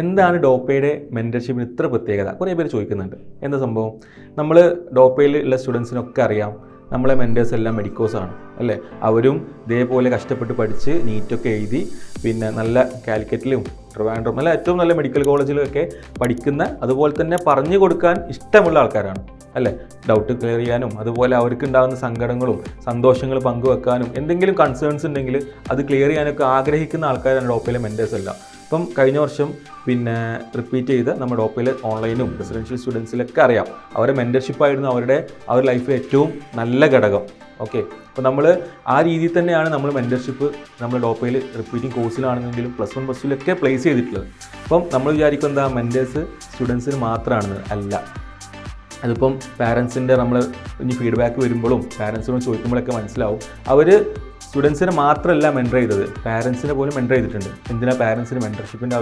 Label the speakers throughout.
Speaker 1: എന്താണ് ഡോപ്പയുടെ മെൻറ്റർഷിപ്പിന് ഇത്ര പ്രത്യേകത? കുറേ പേര് ചോദിക്കുന്നുണ്ട്. എന്താ സംഭവം? നമ്മൾ ഡോപ്പയിൽ ഉള്ള സ്റ്റുഡൻസിനൊക്കെ അറിയാം, നമ്മളെ മെൻറ്റേഴ്സ് എല്ലാം മെഡിക്കോസാണ് അല്ലേ? അവരും ഇതേപോലെ കഷ്ടപ്പെട്ട് പഠിച്ച് നീറ്റൊക്കെ എഴുതി പിന്നെ നല്ല കാലിക്കറ്റിലും ട്രിവാൻഡ്രം നല്ല ഏറ്റവും നല്ല മെഡിക്കൽ കോളേജിലൊക്കെ പഠിക്കുന്ന, അതുപോലെ തന്നെ പറഞ്ഞു കൊടുക്കാൻ ഇഷ്ടമുള്ള ആൾക്കാരാണ് അല്ലേ? ഡൗട്ട് ക്ലിയർ ചെയ്യാനും അതുപോലെ അവർക്ക് ഉണ്ടാകുന്ന സങ്കടങ്ങളും സന്തോഷങ്ങളും പങ്കുവെക്കാനും എന്തെങ്കിലും കൺസേൺസ് ഉണ്ടെങ്കിൽ അത് ക്ലിയർ ചെയ്യാനൊക്കെ ആഗ്രഹിക്കുന്ന ആൾക്കാരാണ് ഡോപ്പയിലെ മെൻറ്റേഴ്സ് എല്ലാം. ഇപ്പം കഴിഞ്ഞ വർഷം പിന്നെ റിപ്പീറ്റ് ചെയ്ത് നമ്മുടെ ഡോപ്പയിൽ ഓൺലൈനും റെസിഡൻഷ്യൽ സ്റ്റുഡൻസിലൊക്കെ അറിയാം, അവരുടെ മെൻറ്റർഷിപ്പായിരുന്നു അവരുടെ ലൈഫിലെ ഏറ്റവും നല്ല ഘടകം. ഓക്കെ, അപ്പോൾ നമ്മൾ ആ രീതിയിൽ തന്നെയാണ് നമ്മൾ മെൻറ്റർഷിപ്പ് നമ്മൾ ഡോപ്പയിൽ റിപ്പീറ്റിംഗ് കോഴ്സിലാണെന്നെങ്കിലും +1 +2 പ്ലേസ് ചെയ്തിട്ടുള്ളത്. അപ്പം നമ്മൾ വിചാരിക്കും എന്താ മെൻറ്റേഴ്സ് സ്റ്റുഡൻസിന് മാത്രമാണെന്ന്. അല്ല, അതിപ്പം പാരൻസിൻ്റെ നമ്മൾ ഇനി ഫീഡ്ബാക്ക് വരുമ്പോഴും പാരൻസിനോട് ചോദിക്കുമ്പോഴൊക്കെ മനസ്സിലാവും, അവർ സ്റ്റുഡൻസിനെ മാത്രമല്ല മെൻറ്റർ ചെയ്തത്, പാരൻസിനെ പോലും മെൻറ്റർ ചെയ്തിട്ടുണ്ട്. എന്തിനാണ് പാരൻസിന് മെൻറ്റർഷിപ്പിൻ്റെ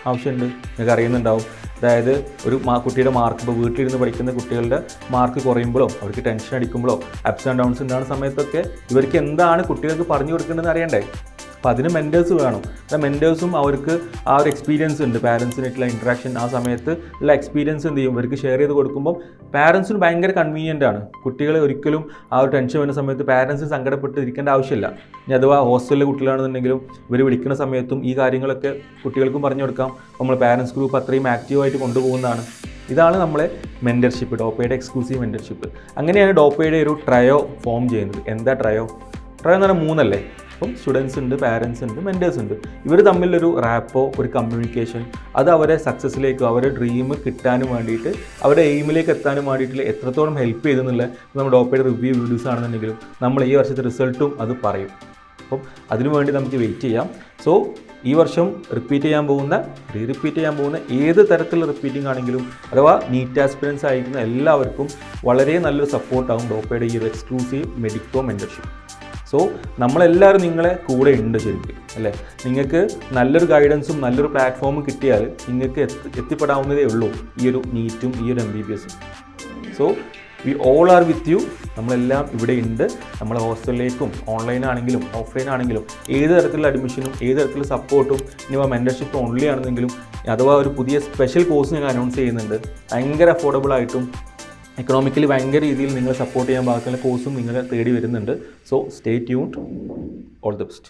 Speaker 1: ആവശ്യമുണ്ട്? നിങ്ങൾക്ക് അറിയുന്നുണ്ടാവും. അതായത് ഒരു കുട്ടിയുടെ മാർക്ക്, ഇപ്പോൾ വീട്ടിലിരുന്ന് പഠിക്കുന്ന കുട്ടികളുടെ മാർക്ക് കുറയുമ്പോഴോ അവർക്ക് ടെൻഷൻ അടിക്കുമ്പോഴോ അപ്സ് ആൻഡ് ഡൗൺസ് ഉണ്ടാകുന്ന സമയത്തൊക്കെ ഇവർക്ക് എന്താണ് കുട്ടികൾക്ക് പറഞ്ഞു കൊടുക്കേണ്ടതെന്ന് അറിയണ്ടേ? അപ്പോൾ അതിന് മെൻറ്റേഴ്സ് വേണം. മെൻറ്റേഴ്സും അവർക്ക് ആ ഒരു എക്സ്പീരിയൻസ് ഉണ്ട്, പാരൻസിനായിട്ടുള്ള ഇൻട്രാക്ഷൻ ആ സമയത്ത് ഉള്ള എക്സ്പീരിയൻസ് എന്ത് ചെയ്യും, ഇവർക്ക് ഷെയർ ചെയ്ത് കൊടുക്കുമ്പോൾ പാരൻസിന് ഭയങ്കര കൺവീനിയൻ്റ് ആണ്. കുട്ടികളെ ഒരിക്കലും ആ ഒരു ടെൻഷൻ വരുന്ന സമയത്ത് പാരൻസിന് സങ്കടപ്പെട്ട് ഇരിക്കേണ്ട ആവശ്യമില്ല. ഇനി അഥവാ ഹോസ്റ്റലിലെ കുട്ടികളാണെന്നുണ്ടെങ്കിലും ഇവർ വിളിക്കുന്ന സമയത്തും ഈ കാര്യങ്ങളൊക്കെ കുട്ടികൾക്കും പറഞ്ഞു കൊടുക്കാം. നമ്മൾ പാരൻസ് ഗ്രൂപ്പ് അത്രയും ആക്റ്റീവായിട്ട് കൊണ്ടുപോകുന്നതാണ്. ഇതാണ് നമ്മളെ മെൻറ്റർഷിപ്പ്, ഡോപ്പയുടെ എക്സ്ക്ലൂസീവ് മെൻറ്റർഷിപ്പ്. അങ്ങനെയാണ് ഡോപ്പയുടെ ഒരു ട്രയോ ഫോം ചെയ്യുന്നത്. എന്താ ട്രയോ എന്ന് പറഞ്ഞാൽ 3 അല്ലേ? അപ്പം സ്റ്റുഡൻസ് ഉണ്ട്, പാരൻസ് ഉണ്ട്, മെൻറ്റേഴ്സ് ഉണ്ട്. ഇവർ തമ്മിലൊരു റാപ്പോ, ഒരു കമ്മ്യൂണിക്കേഷൻ, അത് അവരെ സക്സസ്സിലേക്ക്, അവരുടെ ഡ്രീം കിട്ടാനും വേണ്ടിയിട്ട്, അവരുടെ എയിമിലേക്ക് എത്താനും വേണ്ടിയിട്ട് എത്രത്തോളം ഹെൽപ്പ് ചെയ്തെന്നുള്ള നമ്മൾ ഡോപ്പയുടെ റിവ്യൂ വീഡിയോസ് ആണെന്നുണ്ടെങ്കിലും നമ്മൾ ഈ വർഷത്തെ റിസൾട്ടും അത് പറയും. അപ്പം അതിനുവേണ്ടി നമുക്ക് വെയിറ്റ് ചെയ്യാം. സോ ഈ വർഷം റിപ്പീറ്റ് ചെയ്യാൻ പോകുന്ന ഏത് തരത്തിലുള്ള റിപ്പീറ്റിംഗ് ആണെങ്കിലും അഥവാ നീറ്റ് ആസ്പിറൻസ് ആയിരിക്കുന്ന എല്ലാവർക്കും വളരെ നല്ലൊരു സപ്പോർട്ടാകും ഡോപ്പയുടെ ഈ ഒരു എക്സ്ക്ലൂസീവ് മെഡിക്കോ മെൻറ്റർഷിപ്പ്. സോ നമ്മളെല്ലാവരും നിങ്ങളെ കൂടെ ഉണ്ട് ശരിക്കും അല്ലേ? നിങ്ങൾക്ക് നല്ലൊരു ഗൈഡൻസും നല്ലൊരു പ്ലാറ്റ്ഫോമും കിട്ടിയാൽ നിങ്ങൾക്ക് എത്തിപ്പെടാവുന്നതേ ഉള്ളൂ ഈ ഒരു നീറ്റും ഈ ഒരു MBBSും. So we all are with you. നമ്മളെല്ലാം ഇവിടെ ഉണ്ട്. നമ്മളെ ഹോസ്റ്റലിലേക്കും ഓൺലൈനാണെങ്കിലും ഓഫ്ലൈൻ ആണെങ്കിലും ഏത് തരത്തിലുള്ള അഡ്മിഷനും ഏത് തരത്തിലുള്ള സപ്പോർട്ടും, ഇനി മെൻറ്റർഷിപ്പ് ഓൺലി ആണെന്നെങ്കിലും അഥവാ ഒരു പുതിയ സ്പെഷ്യൽ കോഴ്സ് ഞങ്ങൾ അനൗൺസ് ചെയ്യുന്നുണ്ട്. ഭയങ്കര അഫോർഡബിൾ ആയിട്ടും എക്കണോമിക്കലി ഭയങ്കര രീതിയിൽ നിങ്ങളെ സപ്പോർട്ട് ചെയ്യാൻ ബാക്കിയുള്ള കോഴ്സും നിങ്ങളെ തേടി വരുന്നുണ്ട്. So stay tuned. All the best.